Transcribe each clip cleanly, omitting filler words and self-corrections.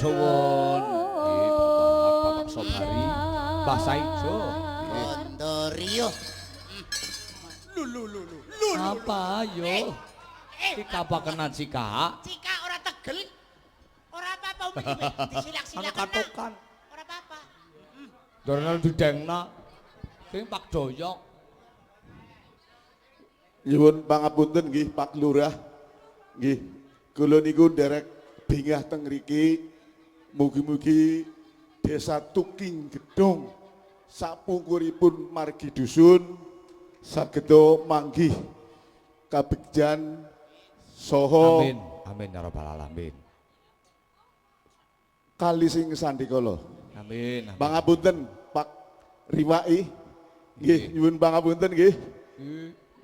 suwun. Nggih, Bapak Sobari, Mbah Saijo. Kondorio. Apa yo? Cika apa kena cika? Cika ora tegel. Ora apa-apa umeh disilak-silak. Katokan. Ora apa-apa. Dorone didengna. Sing Pak Doyok. Nyuwun pangapunten nggih Pak Lurah. Nggih, kula niku nderek bingah teng mriki. Mugi-mugi Desa Tuking Gedong sapungkuripun margi dusun sageda manggih kabegjan saha Amin. Amin ya rabbal alamin. kali sing sandikala. Amin. Pangapunten Pak Riwai. Nggih, nyuwun pangapunten nggih.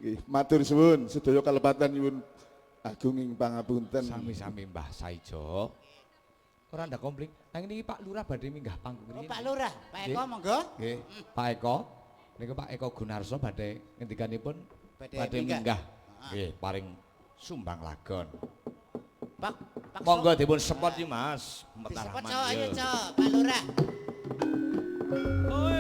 Nggih, matur suwun sedaya kalepatan nyuwun agunging pangapunten. Sami-sami Mbah Saijo. Ora ndak komplik. Nang niki Pak Lurah badhe minggah panggung Oh, riki. Pak Lurah, Pak Eko Nggih. monggo. Nggih, Pak Eko. Niku Pak Eko Gunarso badhe ngendikanipun Badhe badhe minggah. minggah. Nggih, paring sumbang lagon. Pak Monggo dipun sepot iki Mas. Disepot Rahman, cok, ayo ya. cok, Pak Lurah. Oi.